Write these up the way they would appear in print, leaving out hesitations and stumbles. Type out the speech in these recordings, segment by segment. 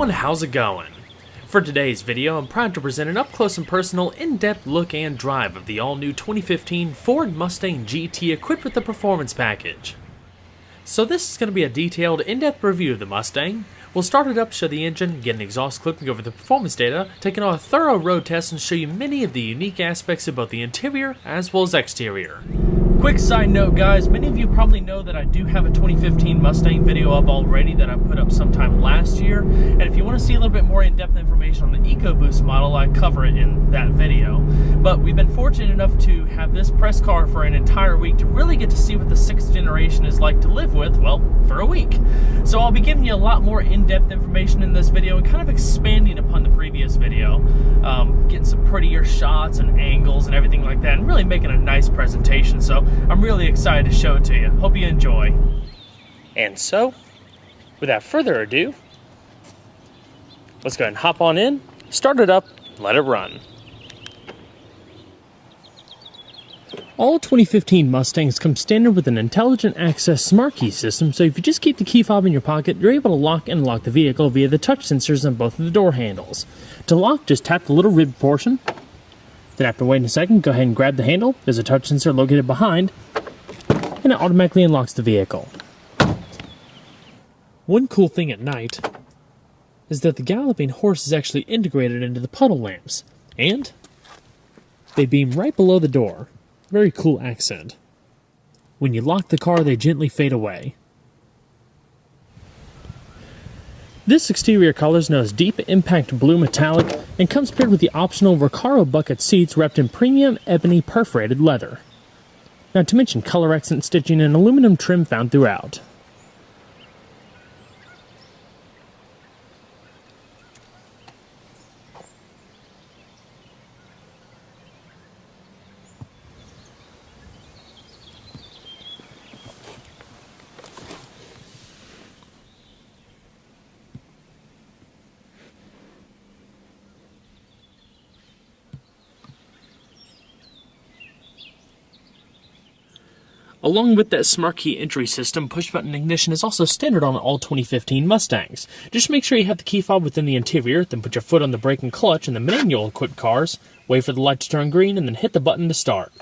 everyone, how's it going? For today's video, I'm proud to present an up-close and personal, in-depth look and drive of the all-new 2015 Ford Mustang GT equipped with the Performance Package. So this is going to be a detailed, in-depth review of the Mustang. We'll start it up, show the engine, get an exhaust clip, and go over the performance data, taking on a thorough road test and show you many of the unique aspects of both the interior as well as exterior. Quick side note guys, many of you probably know that I do have a 2015 Mustang video up already that I put up sometime last year, and if you want to see a little bit more in-depth information on the EcoBoost model, I cover it in that video. But we've been fortunate enough to have this press car for an entire week to really get to see what the 6th generation is like to live with, well, for a week. So I'll be giving you a lot more in-depth information in this video and kind of expanding upon the previous video, getting some prettier shots and angles and everything like that, and really making a nice presentation. So I'm really excited to show it to you. Hope you enjoy. And so, without further ado, let's go ahead and hop on in, start it up, let it run. All 2015 Mustangs come standard with an Intelligent Access Smart Key system, so if you just keep the key fob in your pocket, you're able to lock and unlock the vehicle via the touch sensors on both of the door handles. To lock, just tap the little ribbed portion. Then after waiting a second, go ahead and grab the handle. There's a touch sensor located behind, and it automatically unlocks the vehicle. One cool thing at night is that the galloping horse is actually integrated into the puddle lamps, and they beam right below the door. Very cool accent. When you lock the car, they gently fade away. This exterior color is known as Deep Impact Blue Metallic and comes paired with the optional Recaro bucket seats wrapped in premium ebony perforated leather. Not to mention color accent stitching and aluminum trim found throughout. Along with that smart key entry system, push-button ignition is also standard on all 2015 Mustangs. Just make sure you have the key fob within the interior, then put your foot on the brake and clutch in the manual-equipped cars, wait for the light to turn green, and then hit the button to start.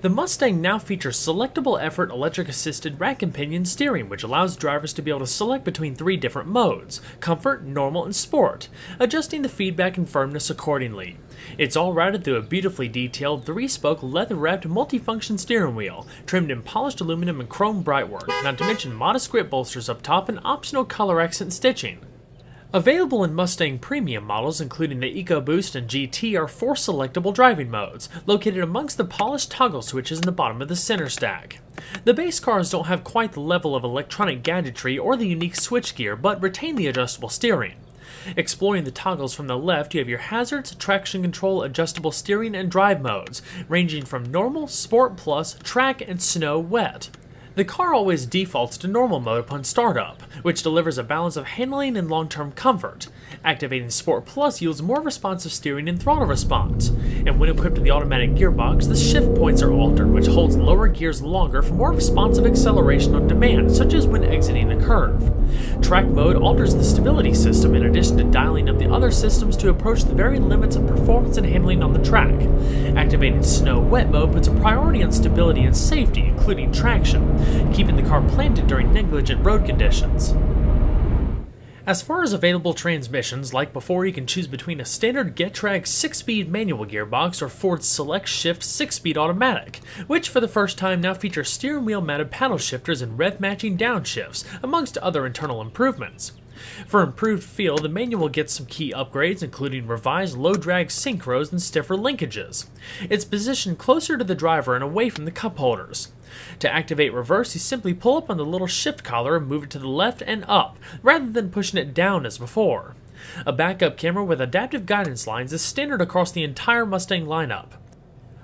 The Mustang now features selectable effort electric-assisted rack and pinion steering, which allows drivers to be able to select between 3 different modes: comfort, normal, and sport, adjusting the feedback and firmness accordingly. It's all routed through a beautifully detailed 3-spoke leather-wrapped multifunction steering wheel, trimmed in polished aluminum and chrome brightwork, not to mention modest grip bolsters up top and optional color accent stitching. Available in Mustang premium models, including the EcoBoost and GT, are 4 selectable driving modes, located amongst the polished toggle switches in the bottom of the center stack. The base cars don't have quite the level of electronic gadgetry or the unique switchgear, but retain the adjustable steering. Exploring the toggles from the left, you have your hazards, traction control, adjustable steering, and drive modes, ranging from normal, sport plus, track, and snow wet. The car always defaults to normal mode upon startup, which delivers a balance of handling and long-term comfort. Activating Sport Plus yields more responsive steering and throttle response, and when equipped with the automatic gearbox, the shift points are altered, which holds lower gears longer for more responsive acceleration on demand, such as when exiting a curve. Track mode alters the stability system in addition to dialing up the other systems to approach the very limits of performance and handling on the track. Activating Snow Wet mode puts a priority on stability and safety, including traction, keeping the car planted during negligent road conditions. As far as available transmissions, like before, you can choose between a standard Getrag 6-speed manual gearbox or Ford's Select Shift 6-speed automatic, which for the first time now features steering wheel mounted paddle shifters and rev matching downshifts, amongst other internal improvements. For improved feel, the manual gets some key upgrades, including revised low-drag synchros and stiffer linkages. It's positioned closer to the driver and away from the cup holders. To activate reverse, you simply pull up on the little shift collar and move it to the left and up, rather than pushing it down as before. A backup camera with adaptive guidance lines is standard across the entire Mustang lineup.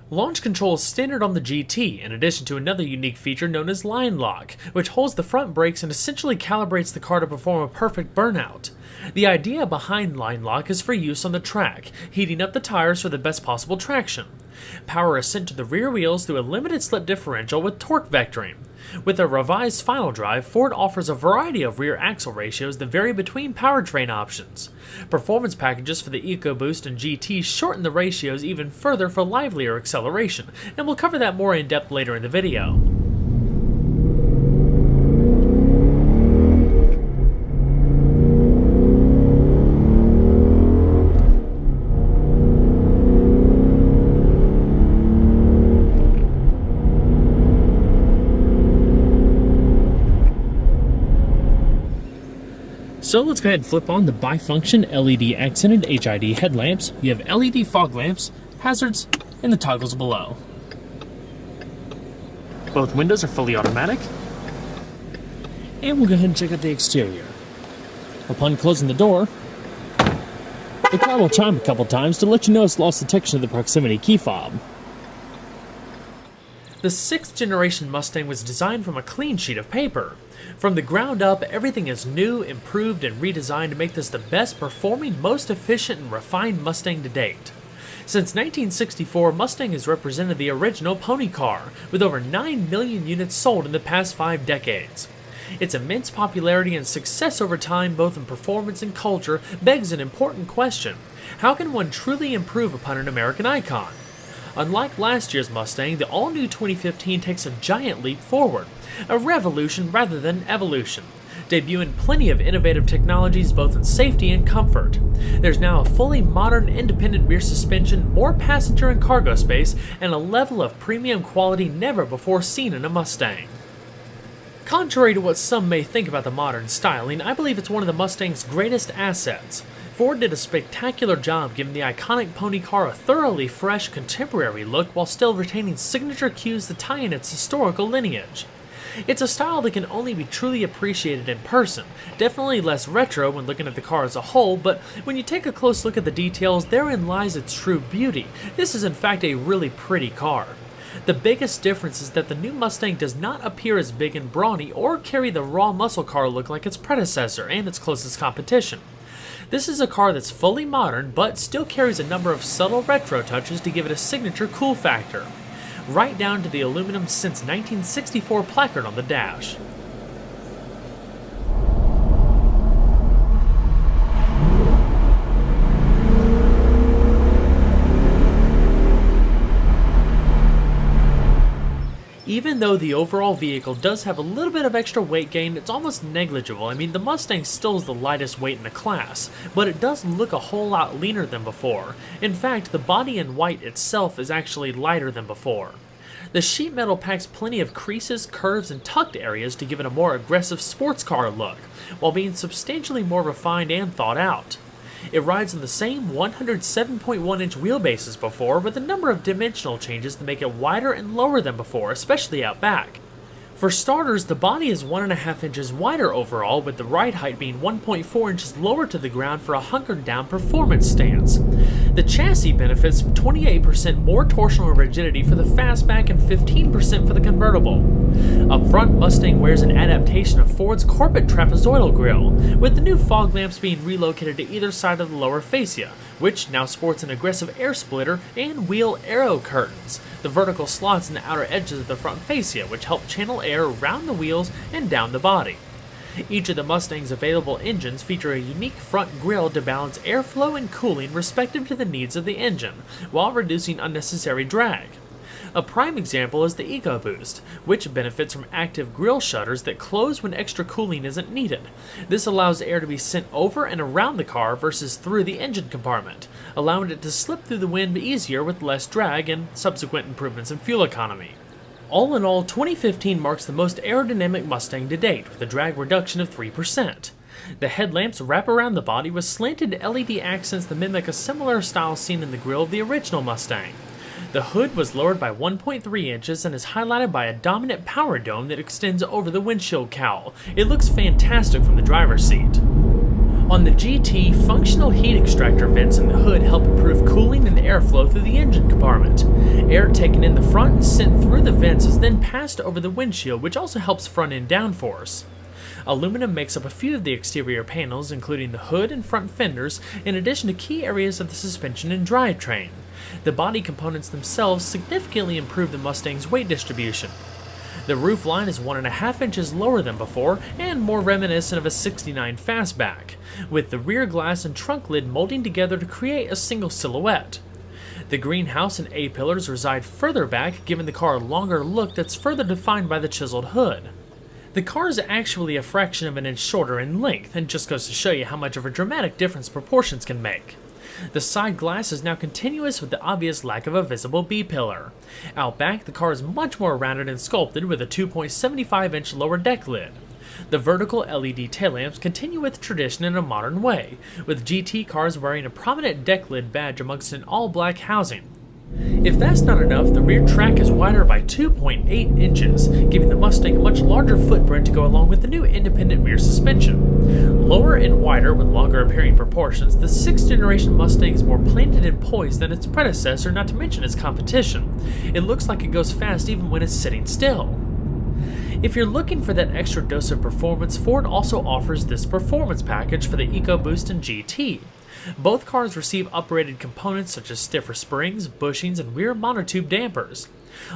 Launch control is standard on the GT, in addition to another unique feature known as Line Lock, which holds the front brakes and essentially calibrates the car to perform a perfect burnout. The idea behind Line Lock is for use on the track, heating up the tires for the best possible traction. Power is sent to the rear wheels through a limited slip differential with torque vectoring. With a revised final drive, Ford offers a variety of rear axle ratios that vary between powertrain options. Performance packages for the EcoBoost and GT shorten the ratios even further for livelier acceleration, and we'll cover that more in depth later in the video. So let's go ahead and flip on the bi-function LED accented HID headlamps. You have LED fog lamps, hazards, and the toggles below. Both windows are fully automatic. And we'll go ahead and check out the exterior. Upon closing the door, the car will chime a couple times to let you know it's lost detection of the proximity key fob. The 6th generation Mustang was designed from a clean sheet of paper. From the ground up, everything is new, improved, and redesigned to make this the best performing, most efficient, and refined Mustang to date. Since 1964, Mustang has represented the original pony car, with over 9 million units sold in the past 5 decades. Its immense popularity and success over time, both in performance and culture, begs an important question: how can one truly improve upon an American icon? Unlike last year's Mustang, the all-new 2015 takes a giant leap forward, a revolution rather than evolution, debuting plenty of innovative technologies both in safety and comfort. There's now a fully modern independent rear suspension, more passenger and cargo space, and a level of premium quality never before seen in a Mustang. Contrary to what some may think about the modern styling, I believe it's one of the Mustang's greatest assets. Ford did a spectacular job giving the iconic pony car a thoroughly fresh, contemporary look while still retaining signature cues that tie in its historical lineage. It's a style that can only be truly appreciated in person, definitely less retro when looking at the car as a whole, but when you take a close look at the details, therein lies its true beauty. This is in fact a really pretty car. The biggest difference is that the new Mustang does not appear as big and brawny or carry the raw muscle car look like its predecessor and its closest competition. This is a car that's fully modern, but still carries a number of subtle retro touches to give it a signature cool factor, right down to the aluminum since 1964 placard on the dash. Even though the overall vehicle does have a little bit of extra weight gain, it's almost negligible. I mean, the Mustang still is the lightest weight in the class, but it does look a whole lot leaner than before. In fact, the body in white itself is actually lighter than before. The sheet metal packs plenty of creases, curves, and tucked areas to give it a more aggressive sports car look, while being substantially more refined and thought out. It rides on the same 107.1-inch wheelbase as before, with a number of dimensional changes to make it wider and lower than before, especially out back. For starters, the body is 1.5 inches wider overall, with the ride height being 1.4 inches lower to the ground for a hunkered down performance stance. The chassis benefits from 28% more torsional rigidity for the fastback and 15% for the convertible. Up front, Mustang wears an adaptation of Ford's corporate trapezoidal grille, with the new fog lamps being relocated to either side of the lower fascia, which now sports an aggressive air splitter and wheel aero curtains, the vertical slots in the outer edges of the front fascia, which help channel air around the wheels and down the body. Each of the Mustang's available engines feature a unique front grille to balance airflow and cooling respective to the needs of the engine, while reducing unnecessary drag. A prime example is the EcoBoost, which benefits from active grille shutters that close when extra cooling isn't needed. This allows air to be sent over and around the car versus through the engine compartment, allowing it to slip through the wind easier with less drag and subsequent improvements in fuel economy. All in all, 2015 marks the most aerodynamic Mustang to date, with a drag reduction of 3%. The headlamps wrap around the body with slanted LED accents that mimic a similar style seen in the grille of the original Mustang. The hood was lowered by 1.3 inches and is highlighted by a dominant power dome that extends over the windshield cowl. It looks fantastic from the driver's seat. On the GT, functional heat extractor vents in the hood help improve cooling and airflow through the engine compartment. Air taken in the front and sent through the vents is then passed over the windshield, which also helps front-end downforce. Aluminum makes up a few of the exterior panels, including the hood and front fenders, in addition to key areas of the suspension and drivetrain. The body components themselves significantly improve the Mustang's weight distribution. The roof line is 1.5 inches lower than before and more reminiscent of a '69 fastback, with the rear glass and trunk lid molding together to create a single silhouette. The greenhouse and A-pillars reside further back, giving the car a longer look that's further defined by the chiseled hood. The car is actually a fraction of an inch shorter in length, and just goes to show you how much of a dramatic difference proportions can make. The side glass is now continuous with the obvious lack of a visible B-pillar. Out back, the car is much more rounded and sculpted with a 2.75-inch lower deck lid. The vertical LED tail lamps continue with tradition in a modern way, with GT cars wearing a prominent deck lid badge amongst an all-black housing. If that's not enough, the rear track is wider by 2.8 inches, giving the Mustang a much larger footprint to go along with the new independent rear suspension. Lower and wider with longer appearing proportions, the 6th generation Mustang is more planted and poised than its predecessor, not to mention its competition. It looks like it goes fast even when it's sitting still. If you're looking for that extra dose of performance, Ford also offers this performance package for the EcoBoost and GT. Both cars receive uprated components such as stiffer springs, bushings, and rear monotube dampers.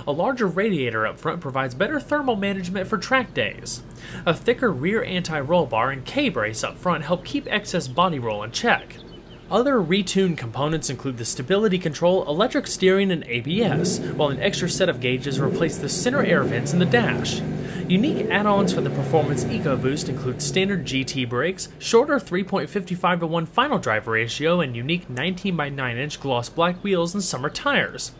A larger radiator up front provides better thermal management for track days. A thicker rear anti-roll bar and K-brace up front help keep excess body roll in check. Other retuned components include the stability control, electric steering, and ABS, while an extra set of gauges replace the center air vents in the dash. Unique add-ons for the Performance EcoBoost include standard GT brakes, shorter 3.55:1 final drive ratio, and unique 19x9-inch gloss black wheels and summer tires.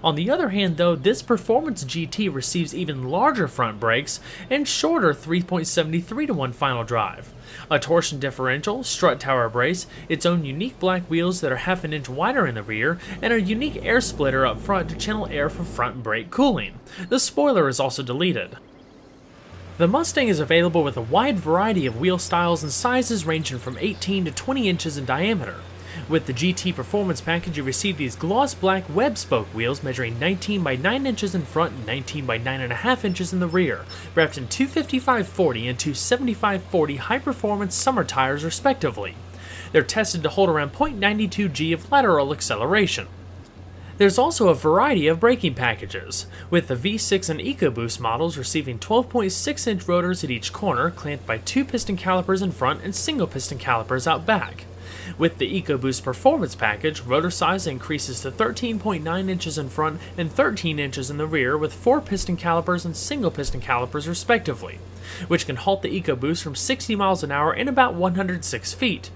On the other hand though, this Performance GT receives even larger front brakes and shorter 3.73:1 final drive, a torsion differential, strut tower brace, its own unique black wheels that are half an inch wider in the rear, and a unique air splitter up front to channel air for front brake cooling. The spoiler is also deleted. The Mustang is available with a wide variety of wheel styles and sizes ranging from 18 to 20 inches in diameter. With the GT Performance package, you receive these gloss black web spoke wheels measuring 19 by 9 inches in front and 19 by 9.5 inches in the rear, wrapped in 255/40 and 275/40 high-performance summer tires respectively. They're tested to hold around 0.92 g of lateral acceleration. There's also a variety of braking packages, with the V6 and EcoBoost models receiving 12.6-inch rotors at each corner, clamped by 2 piston calipers in front and single piston calipers out back. With the EcoBoost Performance package, rotor size increases to 13.9 inches in front and 13 inches in the rear with 4 piston calipers and single piston calipers respectively, which can halt the EcoBoost from 60 miles an hour in about 106 feet.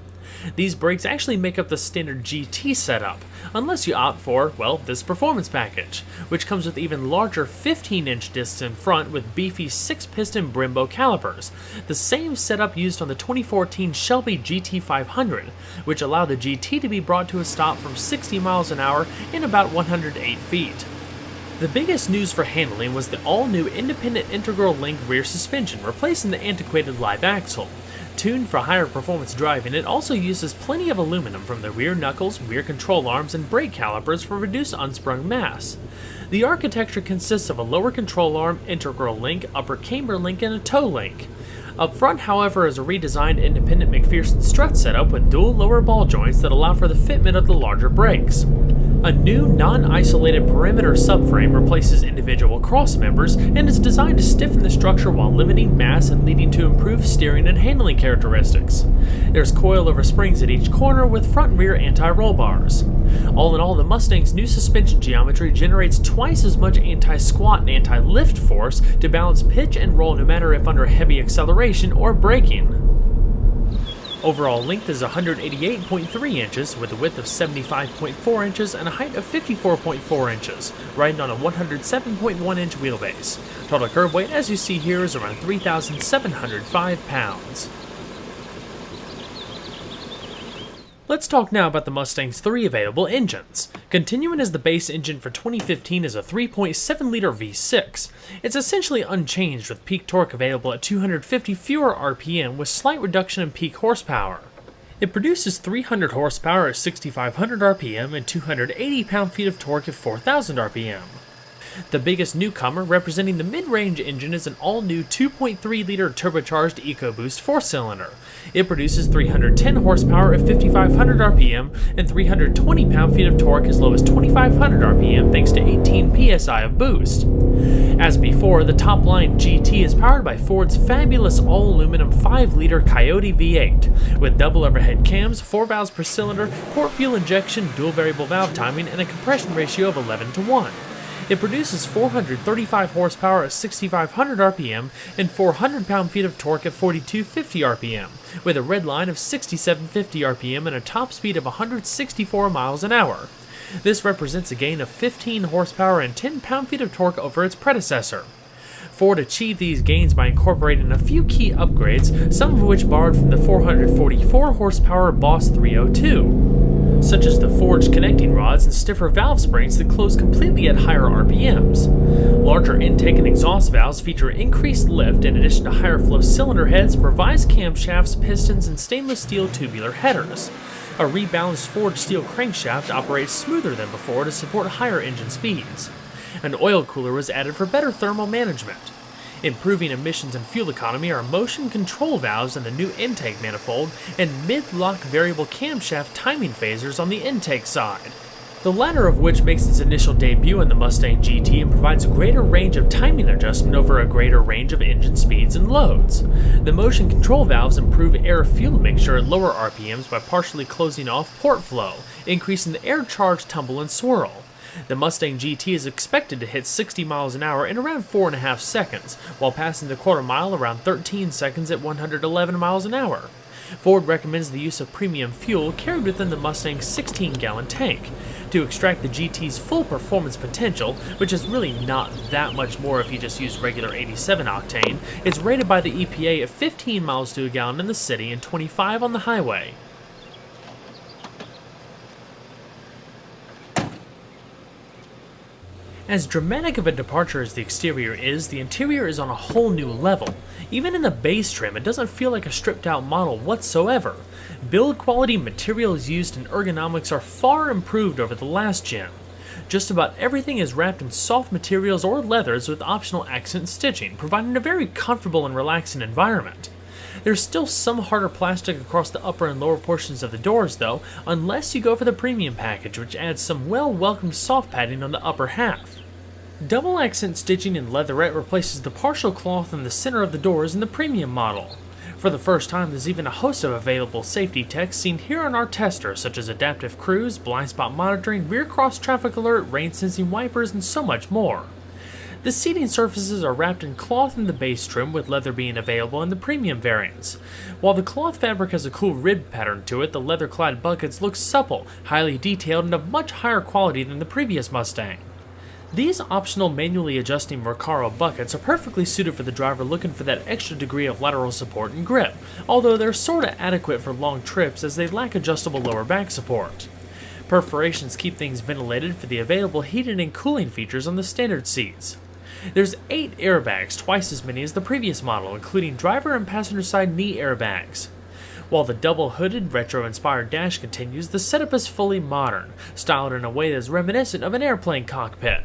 These brakes actually make up the standard GT setup, unless you opt for, well, this Performance package, which comes with even larger 15-inch discs in front with beefy 6-piston Brembo calipers, the same setup used on the 2014 Shelby GT500, which allowed the GT to be brought to a stop from 60 miles an hour in about 108 feet. The biggest news for handling was the all-new independent integral link rear suspension, replacing the antiquated live axle. Tuned for higher performance driving, it also uses plenty of aluminum from the rear knuckles, rear control arms, and brake calipers for reduced unsprung mass. The architecture consists of a lower control arm, integral link, upper camber link, and a toe link. Up front, however, is a redesigned independent McPherson strut setup with dual lower ball joints that allow for the fitment of the larger brakes. A new non-isolated perimeter subframe replaces individual cross members and is designed to stiffen the structure while limiting mass and leading to improved steering and handling characteristics. There's coilover springs at each corner with front and rear anti-roll bars. All in all, the Mustang's new suspension geometry generates twice as much anti-squat and anti-lift force to balance pitch and roll no matter if under heavy acceleration or braking. Overall length is 188.3 inches with a width of 75.4 inches and a height of 54.4 inches, riding on a 107.1 inch wheelbase. Total curb weight, as you see here, is around 3,705 pounds. Let's talk now about the Mustang's 3 available engines. Continuing as the base engine for 2015 is a 3.7-liter V6. It's essentially unchanged with peak torque available at 250 fewer RPM with slight reduction in peak horsepower. It produces 300 horsepower at 6,500 RPM and 280 pound-feet of torque at 4,000 RPM. The biggest newcomer, representing the mid-range engine, is an all-new 2.3-liter turbocharged EcoBoost 4-cylinder. It produces 310 horsepower at 5,500 RPM and 320 pound-feet of torque as low as 2,500 RPM thanks to 18 psi of boost. As before, the top-line GT is powered by Ford's fabulous all-aluminum 5-liter Coyote V8, with double overhead cams, 4 valves per cylinder, port fuel injection, dual variable valve timing, and a compression ratio of 11:1. It produces 435 horsepower at 6,500 RPM and 400 pound-feet of torque at 4,250 RPM, with a red line of 6,750 RPM and a top speed of 164 miles an hour. This represents a gain of 15 horsepower and 10 pound-feet of torque over its predecessor. Ford achieved these gains by incorporating a few key upgrades, some of which borrowed from the 444 horsepower Boss 302. Such as the forged connecting rods and stiffer valve springs that close completely at higher RPMs. Larger intake and exhaust valves feature increased lift in addition to higher flow cylinder heads, revised camshafts, pistons, and stainless steel tubular headers. A rebalanced forged steel crankshaft operates smoother than before to support higher engine speeds. An oil cooler was added for better thermal management. Improving emissions and fuel economy are motion control valves in the new intake manifold and mid-lock variable camshaft timing phasers on the intake side. The latter of which makes its initial debut in the Mustang GT and provides a greater range of timing adjustment over a greater range of engine speeds and loads. The motion control valves improve air-fuel mixture at lower RPMs by partially closing off port flow, increasing the air charge, tumble, and swirl. The Mustang GT is expected to hit 60 miles an hour in around 4.5 seconds, while passing the quarter mile around 13 seconds at 111 miles an hour. Ford recommends the use of premium fuel carried within the Mustang's 16-gallon tank. To extract the GT's full performance potential, which is really not that much more if you just use regular 87 octane, it's rated by the EPA at 15 miles to a gallon in the city and 25 on the highway. As dramatic of a departure as the exterior is, the interior is on a whole new level. Even in the base trim, it doesn't feel like a stripped out model whatsoever. Build quality, materials used, and ergonomics are far improved over the last gen. Just about everything is wrapped in soft materials or leathers with optional accent stitching, providing a very comfortable and relaxing environment. There's still some harder plastic across the upper and lower portions of the doors though, unless you go for the premium package, which adds some well-welcomed soft padding on the upper half. Double accent stitching in leatherette replaces the partial cloth in the center of the doors in the premium model. For the first time, there's even a host of available safety techs seen here on our tester, such as adaptive cruise, blind spot monitoring, rear cross traffic alert, rain sensing wipers, and so much more. The seating surfaces are wrapped in cloth in the base trim, with leather being available in the premium variants. While the cloth fabric has a cool rib pattern to it, the leather-clad buckets look supple, highly detailed, and of much higher quality than the previous Mustang. These optional manually adjusting Recaro buckets are perfectly suited for the driver looking for that extra degree of lateral support and grip, although they're sorta adequate for long trips as they lack adjustable lower back support. Perforations keep things ventilated for the available heating and cooling features on the standard seats. There's 8 airbags, twice as many as the previous model, including driver and passenger side knee airbags. While the double-hooded, retro-inspired dash continues, the setup is fully modern, styled in a way that is reminiscent of an airplane cockpit.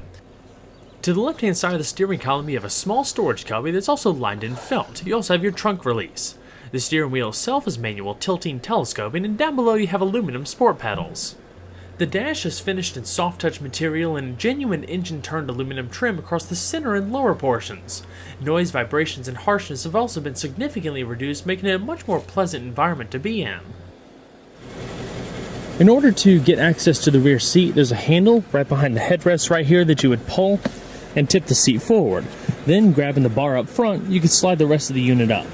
To the left-hand side of the steering column, you have a small storage cubby that's also lined in felt. You also have your trunk release. The steering wheel itself is manual tilting telescoping, and down below you have aluminum sport pedals. The dash is finished in soft-touch material and genuine engine-turned aluminum trim across the center and lower portions. Noise, vibrations, and harshness have also been significantly reduced, making it a much more pleasant environment to be in. In order to get access to the rear seat, there's a handle right behind the headrest right here that you would pull and tip the seat forward. Then, grabbing the bar up front, you can slide the rest of the unit up.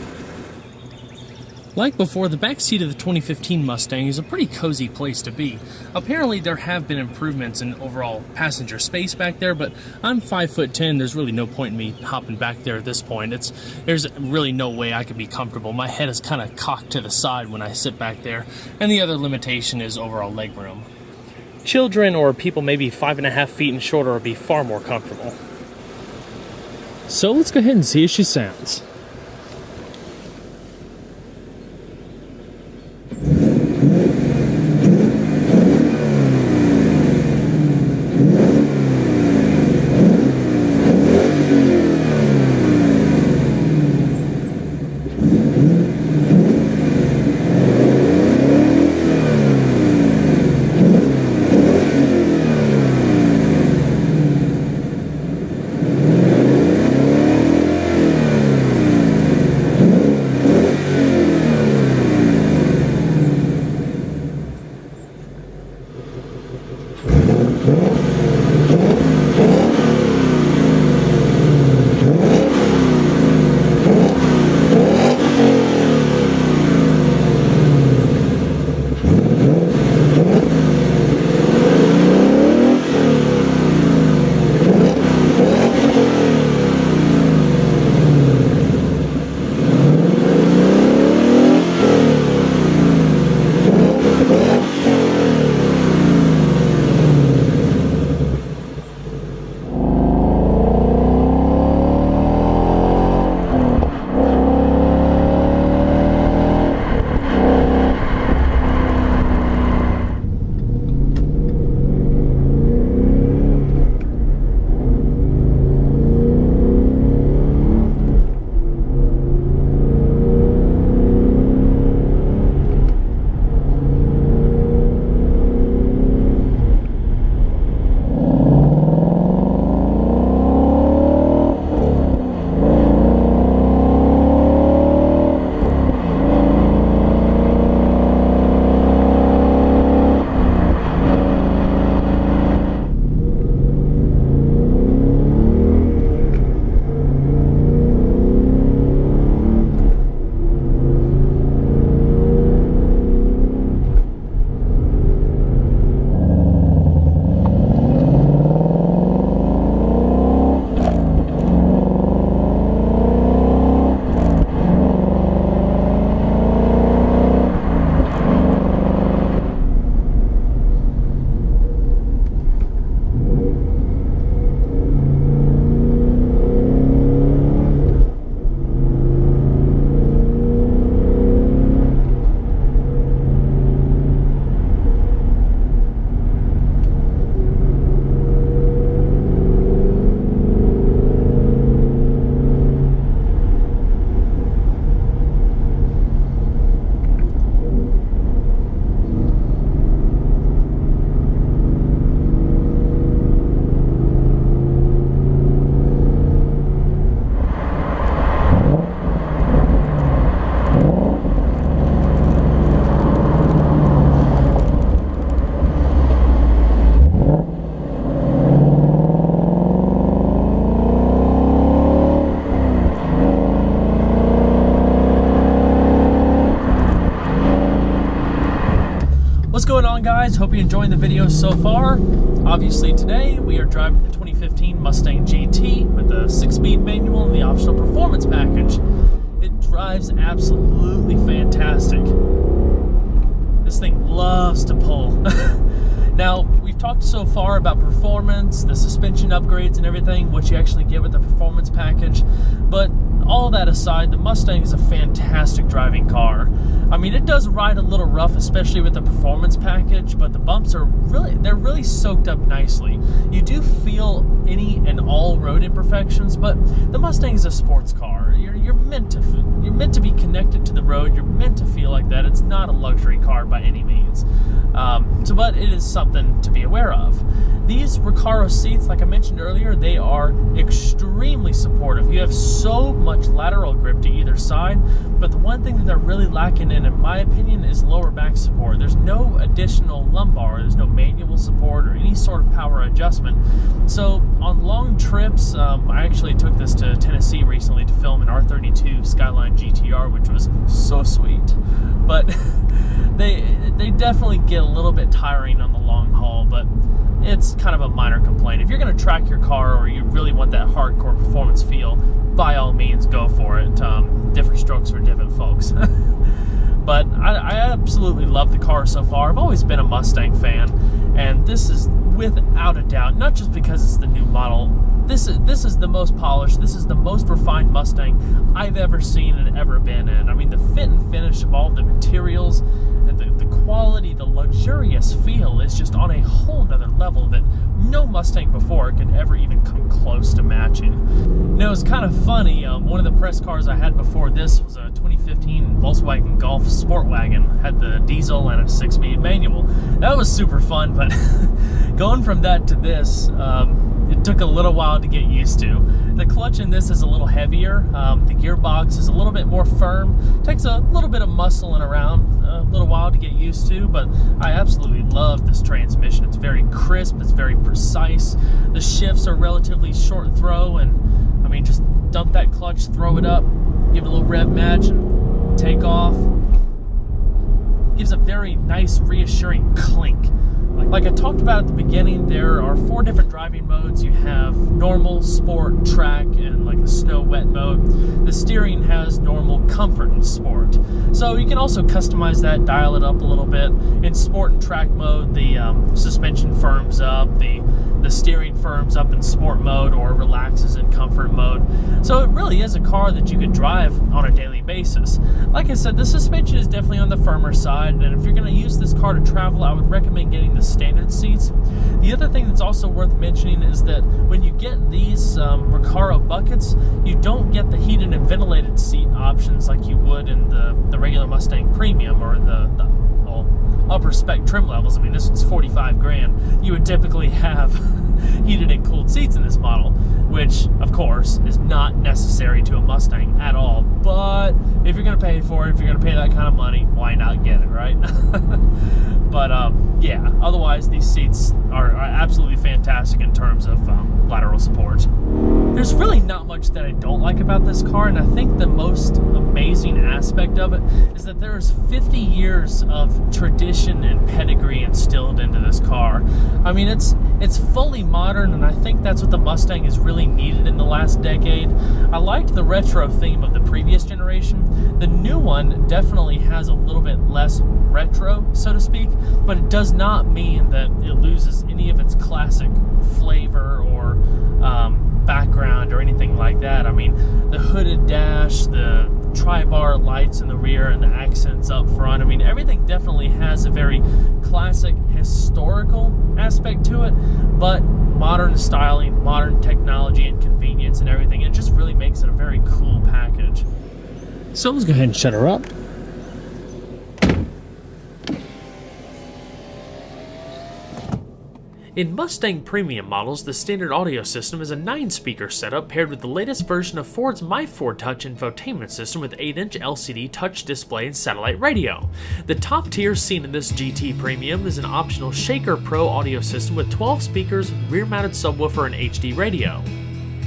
Like before, the back seat of the 2015 Mustang is a pretty cozy place to be. Apparently there have been improvements in overall passenger space back there, but I'm 5'10", there's really no point in me hopping back there at this point. There's really no way I could be comfortable. My head is kind of cocked to the side when I sit back there, and the other limitation is overall leg room. Children or people maybe 5.5 feet and shorter would be far more comfortable. So let's go ahead and see how she sounds. What's going on, guys? Hope you're enjoying the video so far. Obviously today we are driving the 2015 Mustang GT with the 6-speed manual and the optional performance package. It drives absolutely fantastic. This thing loves to pull. Now, we've talked so far about performance, the suspension upgrades and everything, what you actually get with the performance package, but all that aside, the Mustang is a fantastic driving car. I mean, it does ride a little rough, especially with the performance package, but the bumps are they're really soaked up nicely. You do feel any and all road imperfections, but the Mustang is a sports car. You're meant to be connected to the road. You're meant to feel like that. It's not a luxury car by any means. But it is something to be aware of. These Recaro seats, like I mentioned earlier, they are extremely supportive. You have so much lateral grip to either side, but the one thing that they're really lacking in my opinion, is lower back support. There's no additional lumbar, there's no manual support or any sort of power adjustment. So on long trips, I actually took this to Tennessee recently to film an R32 Skyline GTR, which was so sweet. But they definitely get a little bit tiring on the long haul, but it's kind of a minor complaint. If you're going to track your car or you really want that hardcore performance feel, by all means go for it. Different strokes for different folks. But I absolutely love the car so far. I've always been a Mustang fan, and this is without a doubt, not just because it's the new model, this is the most polished, this is the most refined Mustang I've ever seen and ever been in. I mean, the fit and finish of all the materials, the quality, the luxurious feel is just on a whole nother level that no Mustang before could ever even come close to matching. You know, it's kind of funny, one of the press cars I had before this was a 2015 Volkswagen Golf Sport Wagon. Had the diesel and a 6-speed manual. That was super fun, but going from that to this, it took a little while to get used to. The clutch in this is a little heavier. The gearbox is a little bit more firm. Takes a little bit of muscling around, a little while to get used to, but I absolutely love this transmission. It's very crisp, it's very precise. The shifts are relatively short throw, and I mean, just dump that clutch, throw it up, give it a little rev match, and take off. Gives a very nice, reassuring clink. Like I talked about at the beginning, there are 4 different driving modes. You have normal, sport, track, and like a snow wet mode. The steering has normal, comfort, and sport. So you can also customize that, dial it up a little bit. In sport and track mode, the suspension firms up, the steering firms up in sport mode or relaxes in comfort mode. So it really is a car that you could drive on a daily basis. Like I said, the suspension is definitely on the firmer side, and if you're going to use this car to travel, I would recommend getting the standard seats. The other thing that's also worth mentioning is that when you get these Recaro buckets, you don't get the heated and ventilated seat options like you would in the regular Mustang Premium or the upper spec trim levels. I mean, this one's 45 grand. You would typically have heated and cooled seats in this model, which of course is not necessary to a Mustang at all. But if you're going to pay for it, if you're going to pay that kind of money, why not get it, right? But yeah, otherwise these seats are absolutely fantastic in terms of lateral support. There's really not much that I don't like about this car, and I think the most amazing aspect of it is that there's 50 years of tradition and pedigree instilled into this car. I mean, it's fully modern, and I think that's what the Mustang has really needed in the last decade. I liked the retro theme of the previous generation. The new one definitely has a little bit less retro, so to speak, but it does not mean that it loses any of its classic flavor or background or anything like that. I mean, the hooded dash, the tri-bar lights in the rear, and the accents up front, I mean, everything definitely has a very classic historical aspect to it, but modern styling, modern technology and convenience and everything. It just really makes it a very cool package. So let's go ahead and shut her up. In Mustang Premium models, the standard audio system is a 9-speaker setup paired with the latest version of Ford's My Ford Touch infotainment system with 8-inch LCD touch display and satellite radio. The top tier seen in this GT Premium is an optional Shaker Pro audio system with 12 speakers, rear-mounted subwoofer, and HD radio.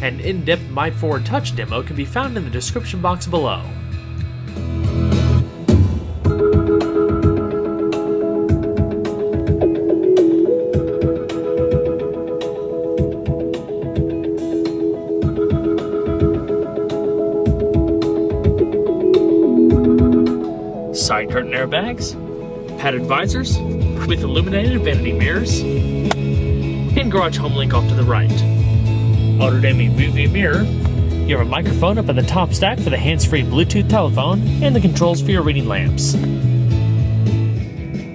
An in-depth My Ford Touch demo can be found in the description box below. Side curtain airbags, padded visors, with illuminated vanity mirrors, and garage home link off to the right. Auto-dimming movie mirror. You have a microphone up in the top stack for the hands-free Bluetooth telephone, and the controls for your reading lamps.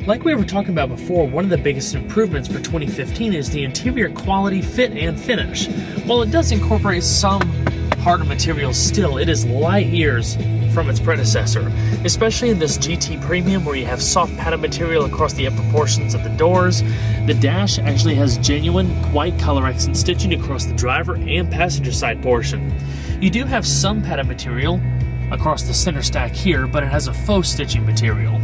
Like we were talking about before, one of the biggest improvements for 2015 is the interior quality, fit, and finish. While it does incorporate some harder materials still, it is light years from its predecessor, especially in this GT Premium where you have soft padded material across the upper portions of the doors. The dash actually has genuine white color accent stitching across the driver and passenger side portion. You do have some padded material across the center stack here, but it has a faux stitching material.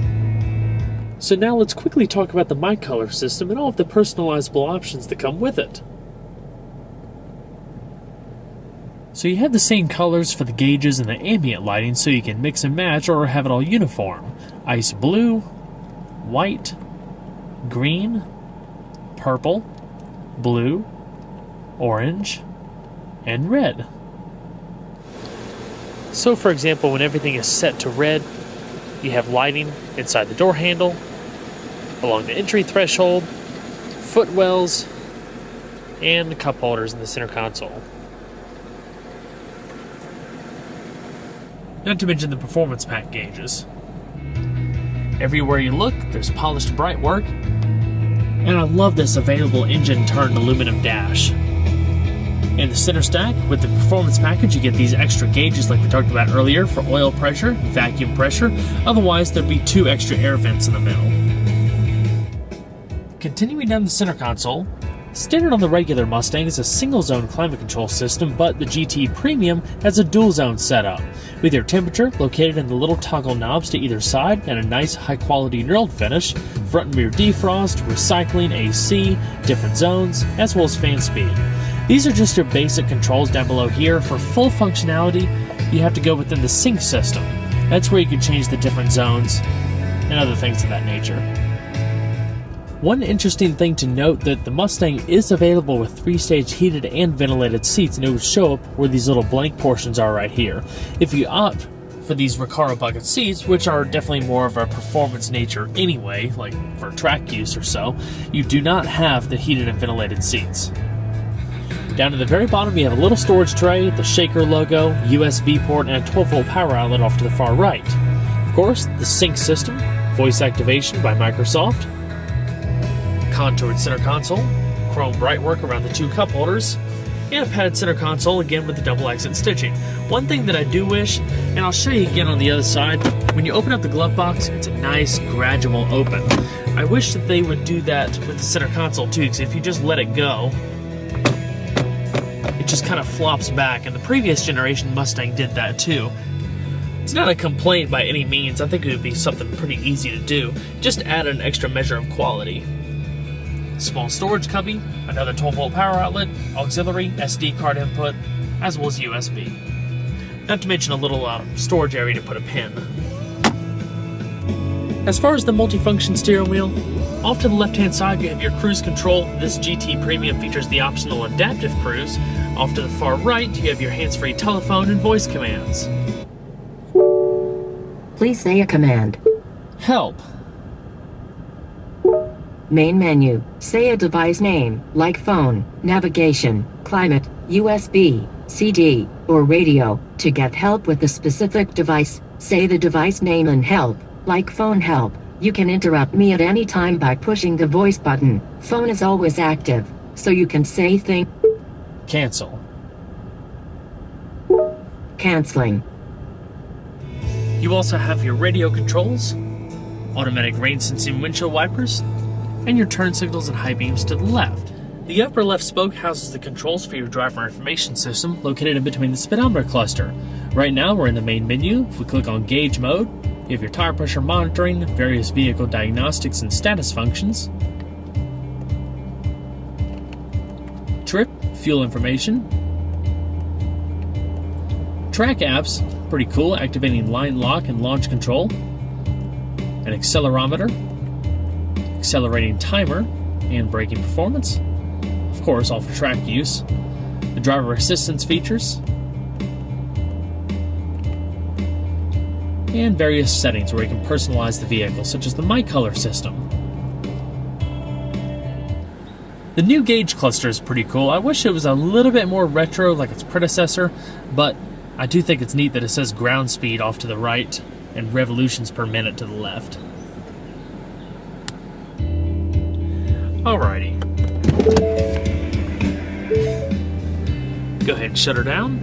So now let's quickly talk about the My Color system and all of the personalizable options that come with it. So you have the same colors for the gauges and the ambient lighting, so you can mix and match or have it all uniform. Ice blue, white, green, purple, blue, orange, and red. So for example, when everything is set to red, you have lighting inside the door handle, along the entry threshold, footwells, and the cup holders in the center console. Not to mention the performance pack gauges. Everywhere you look, there's polished bright work, and I love this available engine-turned aluminum dash. In the center stack, with the performance package, you get these extra gauges like we talked about earlier for oil pressure, vacuum pressure. Otherwise, there'd be 2 extra air vents in the middle. Continuing down the center console, standard on the regular Mustang is a single-zone climate control system, but the GT Premium has a dual-zone setup, with your temperature located in the little toggle knobs to either side and a nice high-quality knurled finish, front and rear defrost, recycling, AC, different zones, as well as fan speed. These are just your basic controls down below here. For full functionality, you have to go within the sync system. That's where you can change the different zones and other things of that nature. One interesting thing to note that the Mustang is available with 3-stage heated and ventilated seats, and it would show up where these little blank portions are right here. If you opt for these Recaro bucket seats, which are definitely more of a performance nature anyway, like for track use or so, you do not have the heated and ventilated seats. Down at the very bottom, you have a little storage tray, the Shaker logo, USB port, and a 12-volt power outlet off to the far right. Of course, the sync system, voice activation by Microsoft, contoured center console, chrome brightwork around the 2 cup holders, and a padded center console, again with the double accent stitching. One thing that I do wish, and I'll show you again on the other side, when you open up the glove box, it's a nice gradual open. I wish that they would do that with the center console too, because if you just let it go, it just kind of flops back, and the previous generation Mustang did that too. It's not a complaint by any means. I think it would be something pretty easy to do. Just add an extra measure of quality. Small storage cubby, another 12-volt power outlet, auxiliary, SD card input, as well as USB. Not to mention a little storage area to put a pin. As far as the multifunction steering wheel, off to the left-hand side you have your cruise control. This GT Premium features the optional adaptive cruise. Off to the far right you have your hands-free telephone and voice commands. Please say a command. Help. Main menu. Say a device name, like phone, navigation, climate, USB, CD, or radio. To get help with the specific device, say the device name and help, like phone help. You can interrupt me at any time by pushing the voice button. Phone is always active, so you can say thing. Cancel. Canceling. You also have your radio controls, automatic rain sensing windshield wipers, and your turn signals and high beams to the left. The upper left spoke houses the controls for your driver information system, located in between the speedometer cluster. Right now we're in the main menu. If we click on gauge mode, you have your tire pressure monitoring, various vehicle diagnostics and status functions, trip, fuel information, track apps, pretty cool, activating line lock and launch control, an accelerometer, accelerating timer, and braking performance. Of course, all for track use. The driver assistance features, and various settings where you can personalize the vehicle, such as the My Color system. The new gauge cluster is pretty cool. I wish it was a little bit more retro like its predecessor, but I do think it's neat that it says ground speed off to the right and revolutions per minute to the left. Alrighty. Go ahead and shut her down.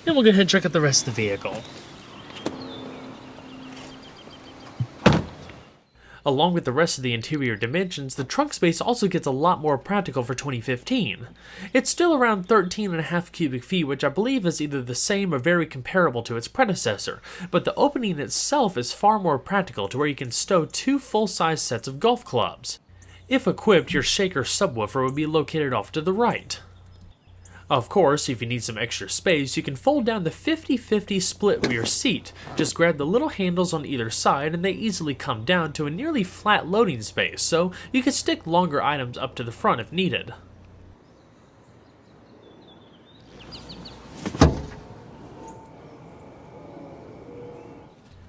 And we'll go ahead and check out the rest of the vehicle. Along with the rest of the interior dimensions, the trunk space also gets a lot more practical for 2015. It's still around 13.5 cubic feet, which I believe is either the same or very comparable to its predecessor, but the opening itself is far more practical to where you can stow 2 full-size sets of golf clubs. If equipped, your shaker subwoofer would be located off to the right. Of course, if you need some extra space, you can fold down the 50-50 split rear seat. Just grab the little handles on either side and they easily come down to a nearly flat loading space, so you can stick longer items up to the front if needed.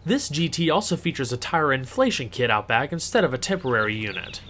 This GT also features a tire inflation kit out back instead of a temporary unit.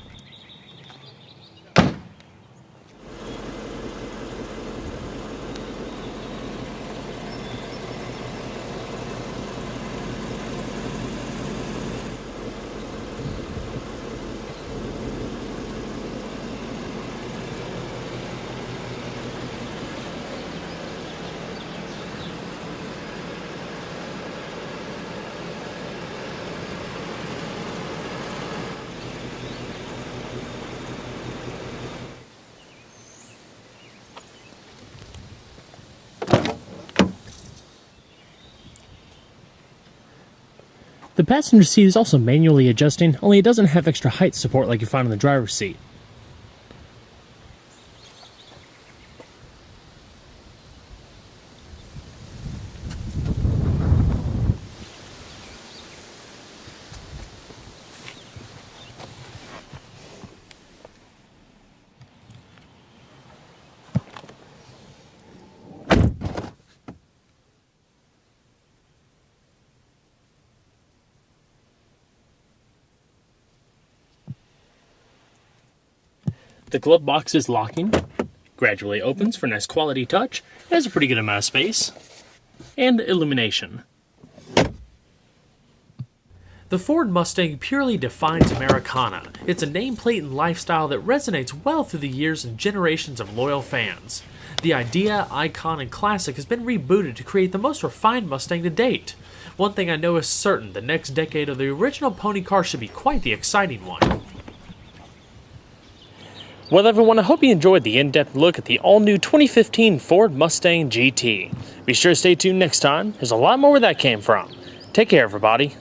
The passenger seat is also manually adjusting, only it doesn't have extra height support like you find on the driver's seat. The glove box is locking, gradually opens for nice quality touch, has a pretty good amount of space, and illumination. The Ford Mustang purely defines Americana. It's a nameplate and lifestyle that resonates well through the years and generations of loyal fans. The idea, icon, and classic has been rebooted to create the most refined Mustang to date. One thing I know is certain, the next decade of the original pony car should be quite the exciting one. Well everyone, I hope you enjoyed the in-depth look at the all-new 2015 Ford Mustang GT. Be sure to stay tuned next time, there's a lot more where that came from. Take care everybody.